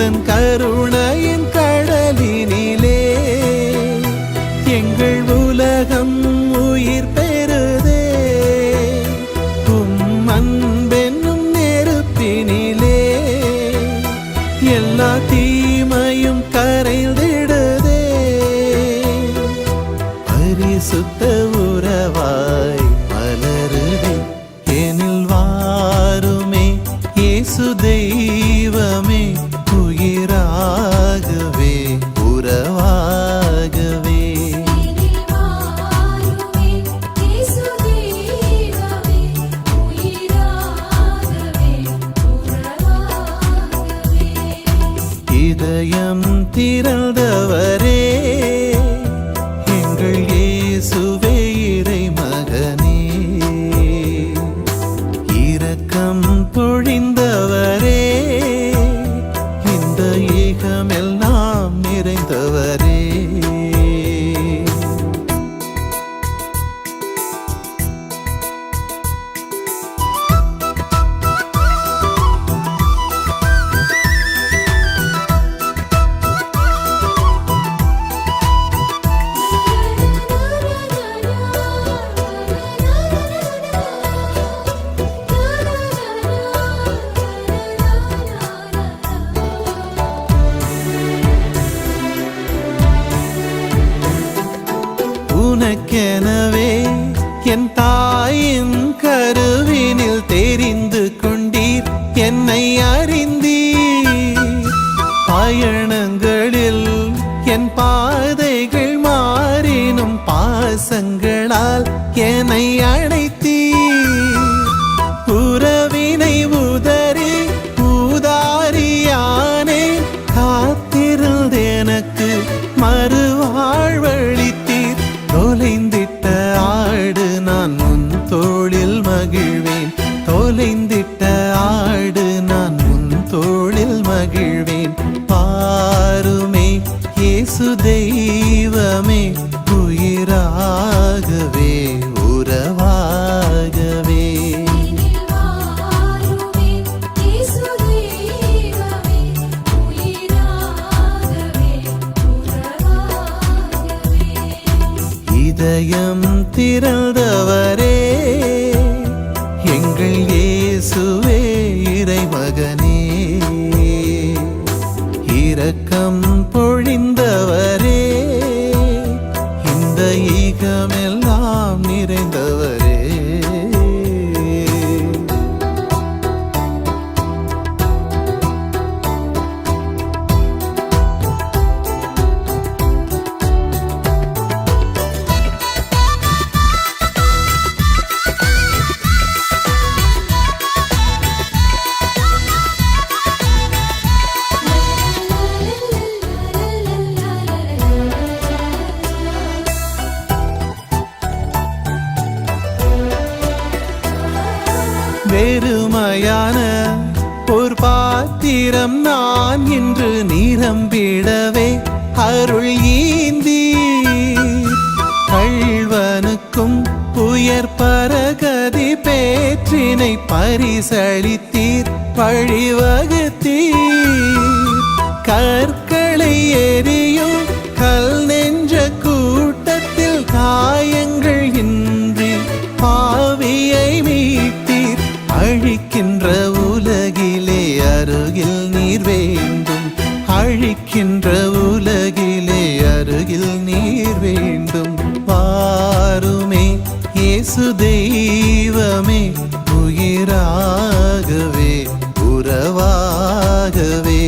உந்தன் கருணையின் கடலினிலே எங்கள் உலகம் உயிர் பெறுதே. உம் அன்பென்னும் நெருப்பினிலே எல்லா தீமையும் கரைந்திடுதே. பரிசுத்த உறவாய் மலருதே எனில் வாருமே இயேசு தெய்வமே, உயிராகவே உறவாகவே. இதயம் திறந்தவரே எங்கள் இயேசுவே இறைமகனே, இரக்கம் பொழிந்தவரே இந்த ஏகமெல்லாம் நிறைந்தவரே. உனக்கெனவே என் தாயின் கருவினில் தெரிந்து கொண்டீர், என்னை அறிந்தீர். பயணங்களில் என் பாதைகள் மாறினும் பாசங்களால் என்னை அழைத்தீர். உறவினை உதறி ஊதாரியானே காத்திருந்த எனக்கு மறுவாழ்வளித்தீர். தொலைந்திட்ட ஆடு நான் உன் தோளில் மகிழ்வேன், தொலைந்திட்ட ஆடு நான் உன் தோளில் மகிழ்வேன். பாருமே இயேசு தெய்வமே, உயிராகவே உறவாகவே. இதயம் திறந்தவரே எங்கள் இயேசுவே இறைமகனே, இரக்கம் பொழிந்தவரே இந்த ஈகமெல்லாம் நிறைந்தவரே. வெறுமையான ஒரு பாத்திரம் நான் இன்று நிரம்பிடவே அருள் ஈந்தி. கள்வனுக்கும் உயர் பரகதி பேற்றினை பரிசளித்தீர், வழிவகுத்தீர். கற்களை எரியும் கல் நெஞ்ச கூட்டத்தில் காயங்கள் இன்றி பாவியை மீட்டீர். அழிக்கின்ற உலகிலே அருகில் நீர் வேண்டும், அழிக்கின்ற உலகிலே அருகில் நீர் வேண்டும். பாருமே இயேசு தெய்வமே, உயிராகவே உறவாகவே.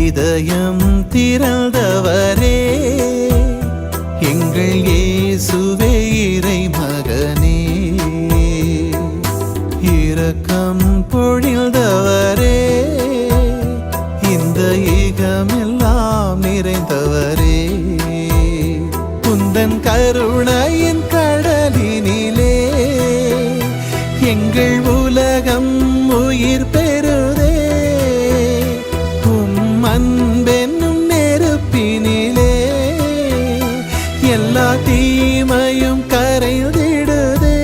இதயம் திறந்தவரே எங்கள் இயேசுவே இறைமகனே, இரக்கம் பொழிந்தவரே இந்த ஈகமெல்லாம் நிறைந்தவரே. உந்தன் கருணையின் கடலினிலே எங்கள் உலகம் உயிர் பெறுதே. அன்பென்னும் நெருப்பினிலே எல்லா தீமையும் கரைந்திடுதே.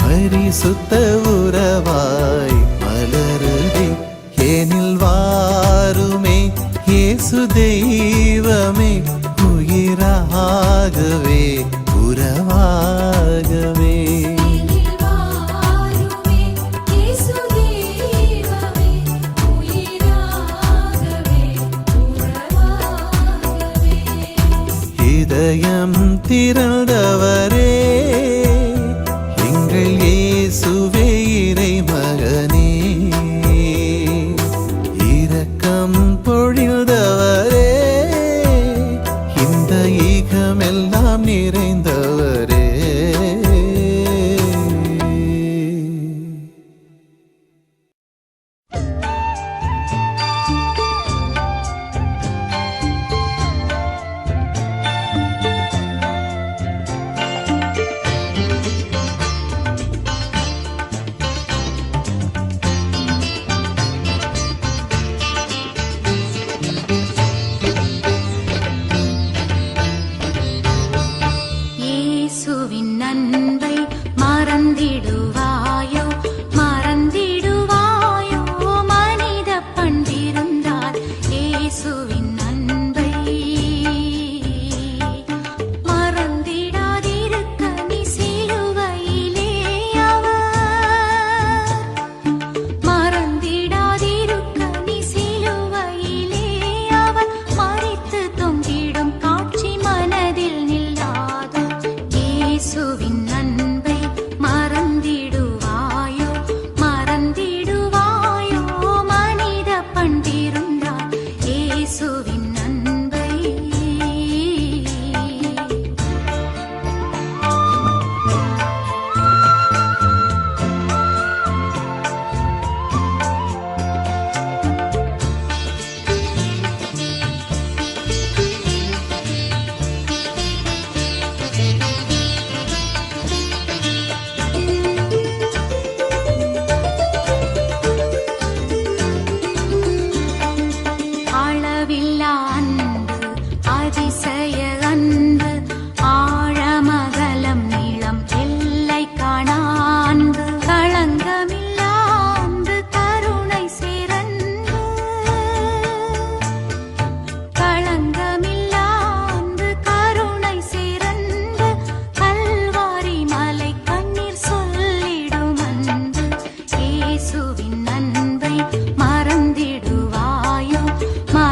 பரிசுத்த உறவாய் மலருதே எனில் வாருமே இயேசு தெய்வமே, உயிராகவே உறவாகவே. இதயம் திறந்தவரே எங்கள் இயேசுவே இறைமகனே, இரக்கம் பொழிந்தவரே இந்த ஈகமெல்லாம் நிறைந்தவரே.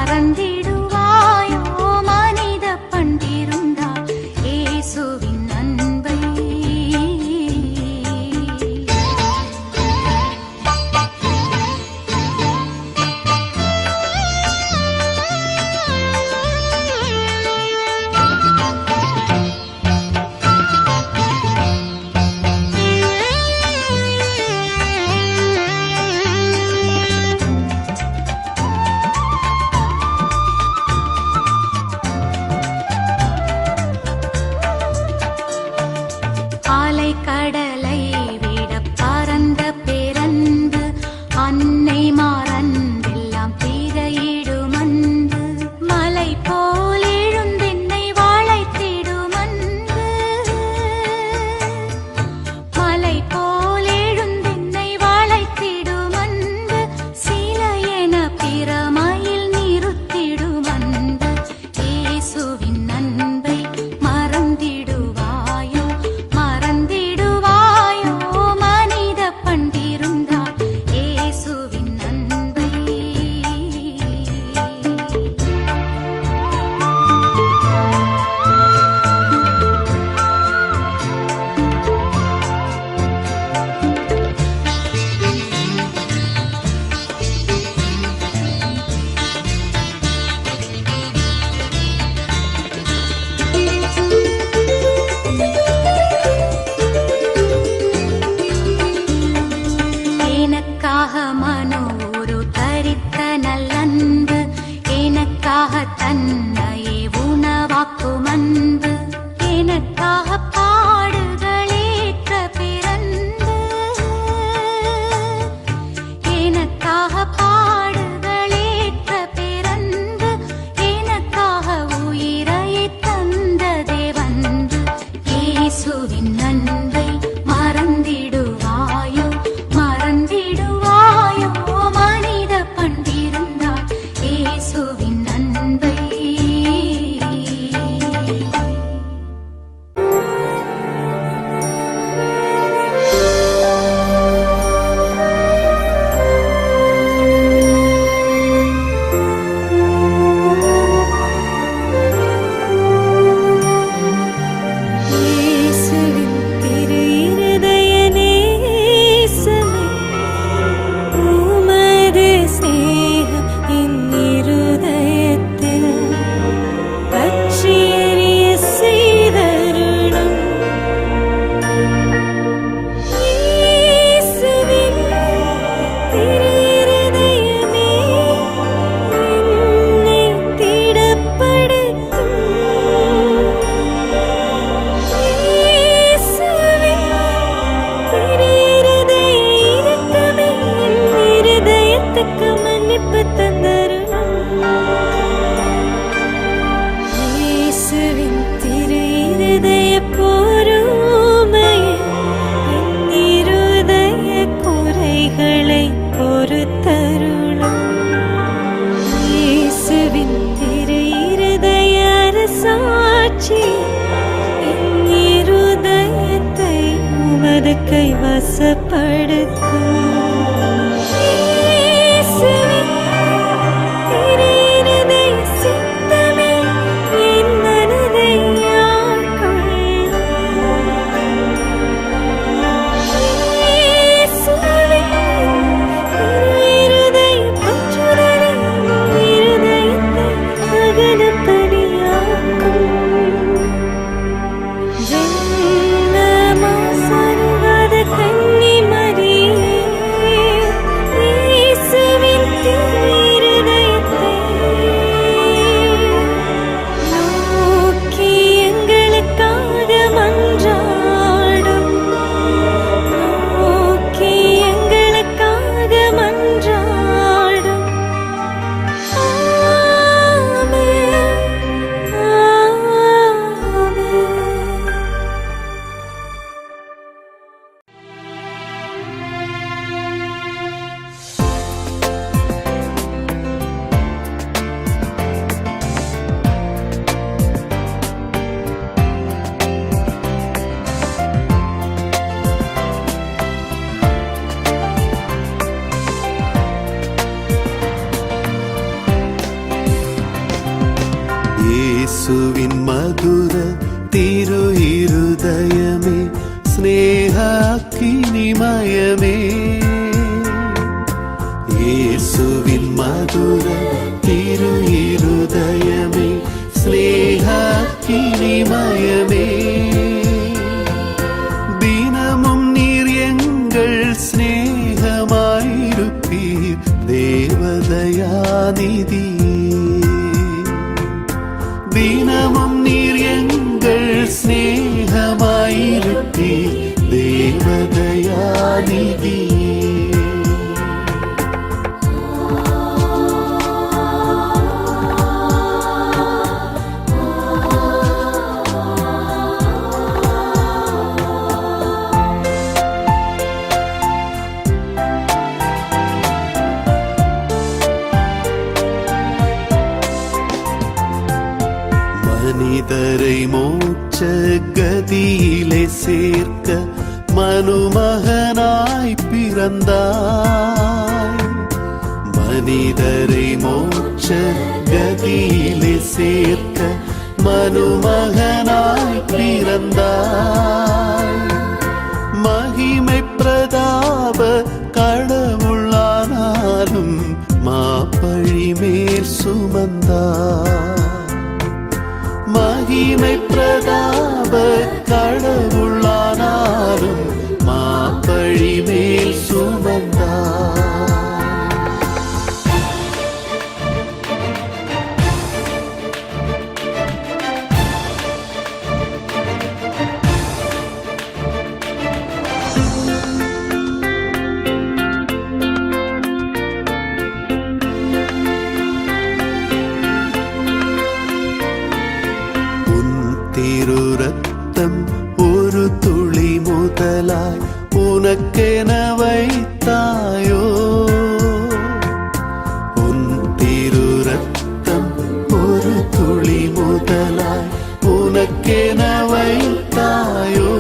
மறந்திடுவாயோ மனித பண்பு வசப்படுத்தும். இயேசுவின் மதுர திரு இருதயமே, ஸ்நேகாக்கினிமயமே. இயேசுவின் மதுர திரு இருதயமே, ஸ்நேகாக்கினிமயமே. தினமும் நீர் எங்கள் ஸ்நேகமாயிருப்பீர், தேவதயாநிதி. தினமும் நீர் எங்கள் ஸ்நேகமாயிருப்பீர், தேவதயாநிதி. மனிதரை மோட்ச கதியிலே சேர்க்க மனுமகனாய் பிறந்தாய். மனிதரை மோட்ச கதியிலே சேர்க்க மனுமகனாய் பிறந்தாய். மகிமை பிரதாப கடவுளானாலும் மாப்பழி மேல் சுமந்தாய். மகிமை பிரதாப கடவுளானாலும் மாப்பழி மேல் சுமந்தார். திரு ரத்தம் ஒரு துளி முதலாய் உனக்கென வைத்தாயோ. உன் திரு ரத்தம் ஒரு துளி முதலாய் உனக்கென வைத்தாயோ.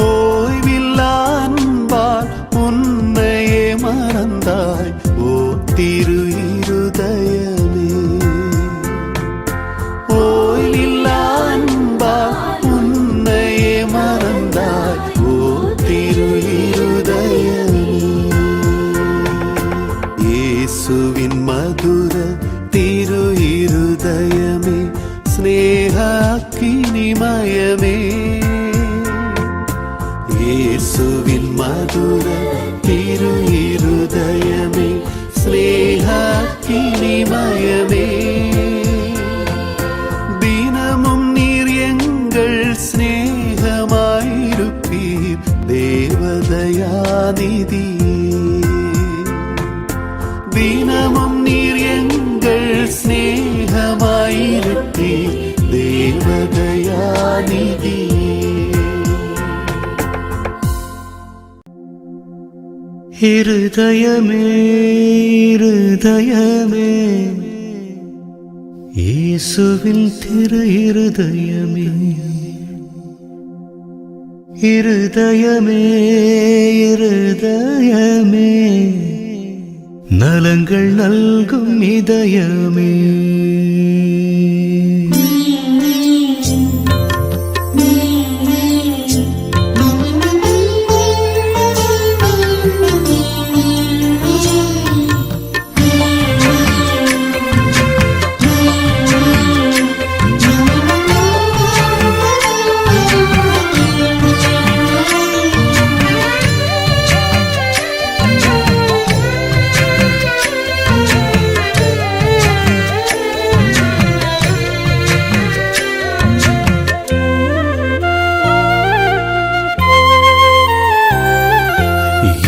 ஓய்வில்லா அன்பால் உன்னையே மறந்தாய், ஓ திரு இருதயமே. ஓய்வில்லா அன்பால் உன்னையே மறந்தாய், ஓ திரு இருதயமே. இயேசுவின் மதுர திரு இருதயமே, ஸ்நேகாக்கினிமயமே. இயேசுவின் மதுர திரு இருதயமே, ஸ்நேகாக்கினிமயமே. தினமும் நீர் எங்கள் ஸ்நேகமாயிருப்பீர், தேவதயாநிதி. தினமும் நீர் எங்கள் ஸ்நேகமாயிருப்பீர், தேவதயாநிதி. இருதயமே இருதயமே, இயேசுவின் திரு இருதயமே. இருதயமே இருதயமே நலங்கள் நல்கும் இதயமே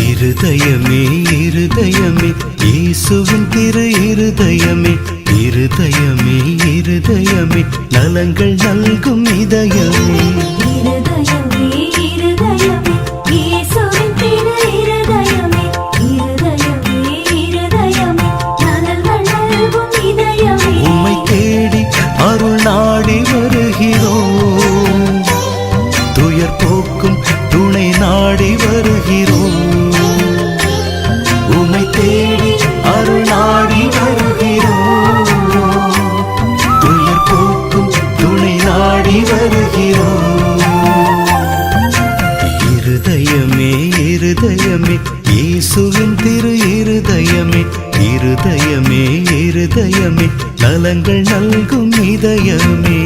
இருதயமே இருதயமே இயேசுவின் திரு இருதயமே இருதயமே இருதயமே நலங்கள் நல்கும் இதயமே இருதயமே இருதயமே இயேசுவின் திரு இருதயமே இருதயமே இருதயமே நலங்கள் நல்கும் இதயமே உம்மை தேடி அருள் நாடி வருகிறோம் துயர் போக்கும் துணை நாடி வருகிறோம் உம்மை தேடி அருள் நாடி வருகிறோம் துயர் போக்கும் துணை நாடி வருகிறோம் இருதயமே இருதயமே இயேசுவின் திரு இருதயமே இருதயமே இருதயமே நலங்கள் நல்கும் இதயமே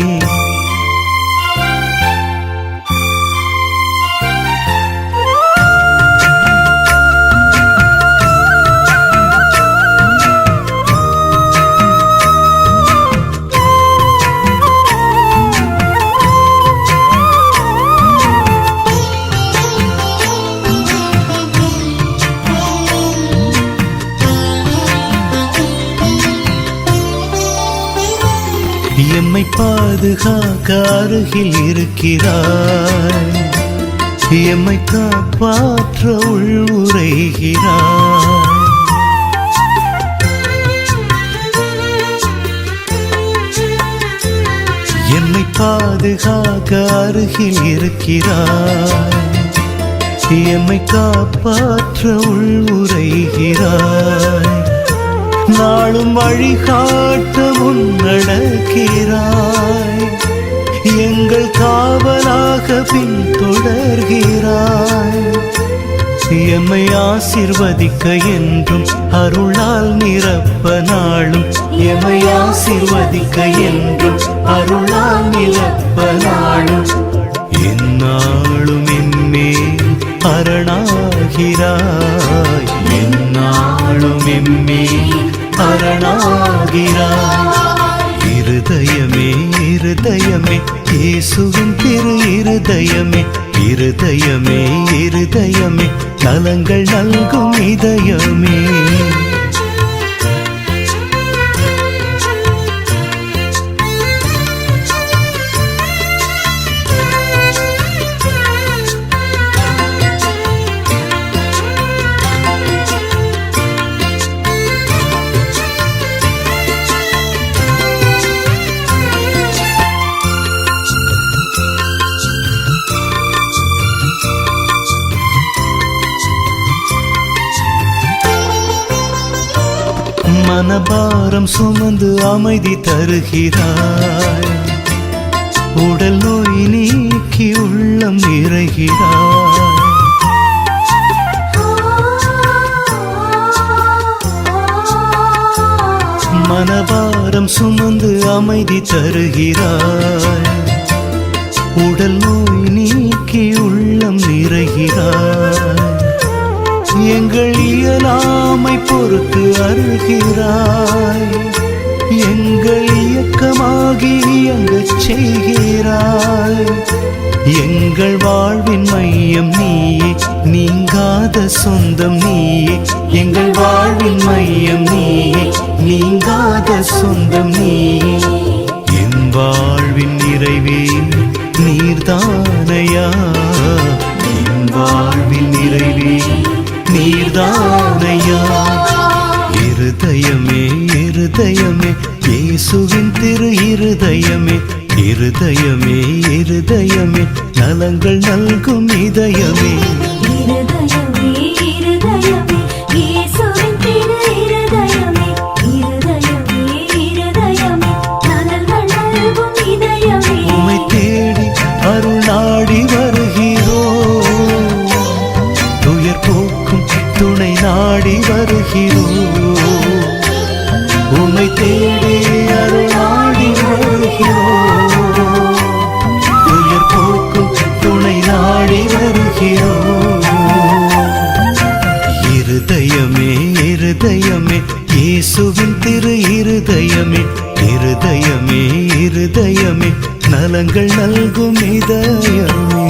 எம்மை பாதுகாக்க அருகில் இருக்கிறாய் எம்மை காப்பாற்ற உள்வுரைகிறாய் எம்மை பாதுகாக்க அருகில் இருக்கிறாய் எம்மை காப்பாற்ற உள்வுரைகிறாய் நாளும் வழிகாட்ட முன்னடக்கிறாய் எங்கள் காவலாக பின்தொடர்கிறாய் எம்மை ஆசீர்வதிக்க என்றும் அருளால் நிரப்ப நாளும் எம்மை ஆசீர்வதிக்க என்றும் அருளால் நிரப்ப நாளும் எந்நாளும் எம்மேல் அரணாகிறாய் எந்நாளும் எம்மேல் அரணாகிறாய் இருதயமே இருதயமே இயேசுவின் திரு இருதயமே இருதயமே இருதயமே நலங்கள் நல்கும் இதயமே மனபாரம் சுமந்து அமைதி தருகிறாய் உடல் நோய் நீக்கி உள்ளம் நிறைகிறாய் மனபாரம் சுமந்து அமைதி தருகிறாய் உடல் நோய் நீக்கி உள்ளம் நிறைகிறாய் எங்கள் இயலாமை பொறுத்து அருகிறாய் எங்கள் இயக்கமாகி இயங்கச் செய்கிறாய் எங்கள் வாழ்வின் மையம் நீயே நீங்காத சொந்தம் நீயே எங்கள் வாழ்வின் மையம் நீயே நீங்காத சொந்தம் நீயே என் வாழ்வின் நிறைவே நீர்தானையா என் வாழ்வின் நிறைவே நீர்தானையா இருதயமே இருதயமே இயேசுவின் திரு இருதயமே இருதயமே இருதயமே நலங்கள் நல்கும் இதயமே இருதயமே இருதயமே இயேசுவின் திரு இருதயமே இருதயமே இருதயமே நலங்கள் நல்கும் இதயமே உம்மை தேடி அருள் நாடி வருகிறோம் துயர் போக்கும் துணை நாடி வருகிறோம் உம்மை தேடி அருள் நாடி வருகிறோம் துயர் போக்கும் துணை நாடி வருகிறோம் இருதயமே இருதயமே இயேசுவின் திரு இருதயமே இருதயமே இருதயமே நலங்கள் நல்கும் இதயமே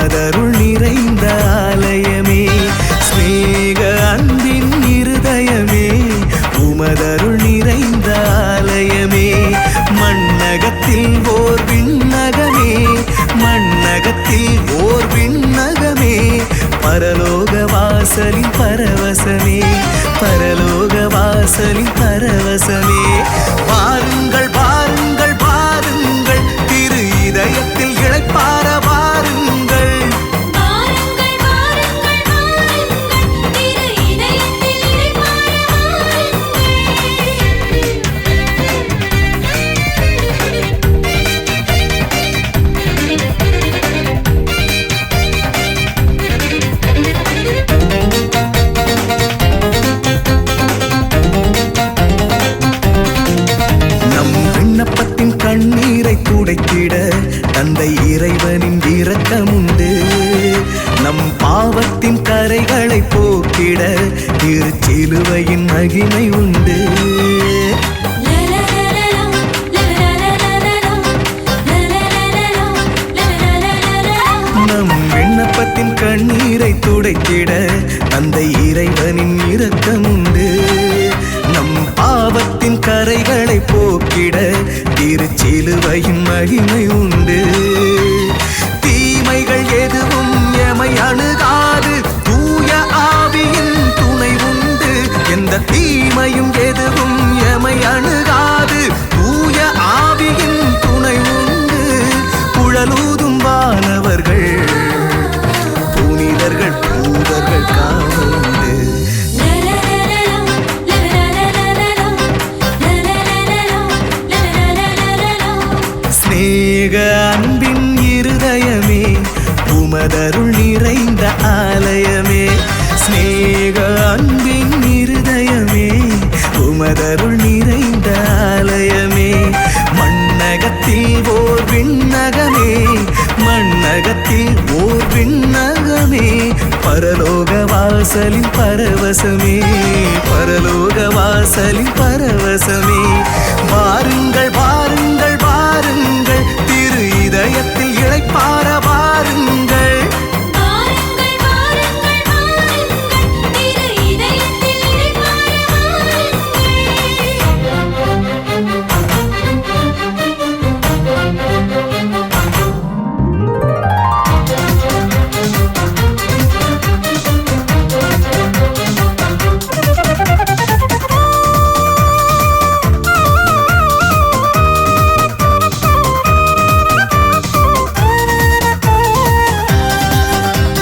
உமதருள் நிறைந்த ஆலயமே ஸ்நேக அன்பின் இருதயமே உமதருள் நிறைந்த ஆலயமே மண்ணகத்தில் ஓர் விண்ணகமே மண்ணகத்தில் ஓர் விண்ணகமே பரலோக வாசலின் பரவசமே பரலோக வாசலின் பரவசமே பாருங்கள் பாருங்கள் பாருங்கள் திரு இதயத்தில் இளைப்பார பாருங்கள் வாருங்கள் வாருங்கள் வாருங்கள் திரு இதயத்தில் இளைப்பாற நம் விண்ணப்பத்தின் கண்ணீரை துடைத்திட தந்தை இறைவனின் இரக்கமுண்டு நம் பாவத்தின் கரைகளை போக்கிட திருச்சிலுவையின் மகிமை உண்டு நம் விண்ணப்பத்தின் கண்ணீரை துடைத்திட தந்தை இறைவனின் இரக்கமுண்டு நம் பாவத்தின் கரைகளை போக்கிட திருச்சிலுவையின் மகிமை உண்டு தீமைகள் எதுவும் எமை அணுகாது தூய ஆவியின் துணை உண்டு எந்த தீமையும் எதுவும் எமை அணுகாது தூய ஆவியின் துணை உண்டு குழலூதும் வானவர்கள் புனிதர்கள் தூதர்கள் காவல் உண்டு ஸ்நேக அன்பின் இருதயமே உமதருள் நிறைந்த ஆலயமே ஸ்நேக அன்பின் இருதயமே உமதருள் நிறைந்த ஆலயமே மண்ணகத்தில் ஓர் விண்ணகமே மண்ணகத்தில் ஓர் விண்ணகமே பரலோக வாசலின் பரவசமே பரலோக வாசலின் பரவசமே வாருங்கள் வாருங்கள் வாருங்கள் திரு இதயத்தில் இளைப்பார வாருங்கள் வாருங்கள் வாருங்கள் வாருங்கள் திரு இதயத்தில் இளைப்பாற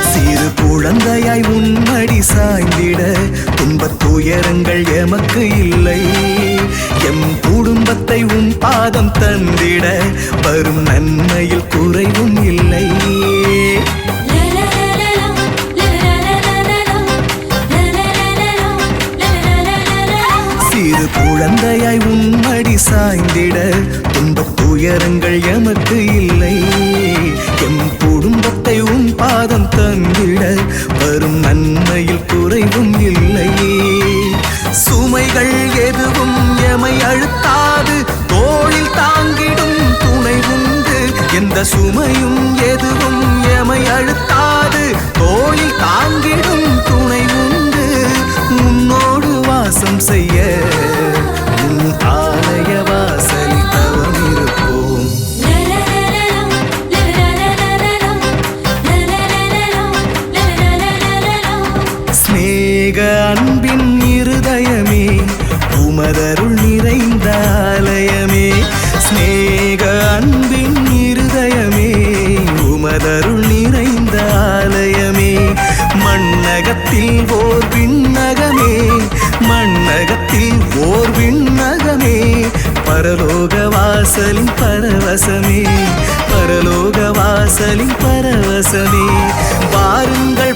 சிறு குழந்தையாய் உன்மடி சாய்ந்திட துன்பத் துயரங்கள் எமக்கு இல்லை எம் குடும்பத்தை உன் பாதம் தந்திட வரும் நன்மையில் குறைவும் இல்லை சிறு குழந்தையாய் உன்மடி சாய்ந்திட துன்பத் துயரங்கள் எமக்கு இல்லை எம் குடும்பத்தை உன் பாதம் தந்திட வரும் நன்மையில் குறைவும் இல்லை சுமைகள் எதுவும் எமை அழுத்தாது தோளில் தாங்கிடும் துணை உண்டு எந்த சுமையும் எதுவும் எமை அழுத்தாது தோளில் தாங்கிடும் துணை உண்டு உன்னோடு வாசம் செய்ய உன் ஆலய வாசலில் தவம் இருப்போம் ஸ்நேக அன்பின் இருதயமே உமதருள் நிறைந்த ஆலயமே ஸ்நேக அன்பின் இருதயமே உமதருள் நிறைந்த ஆலயமே மண்ணகத்தில் ஓர் விண்ணகமே மண்ணகத்தில் ஓர் விண்ணகமே பரலோக வாசலின் பரவசமே பரலோக வாசலின் பரவசமே வாருங்கள்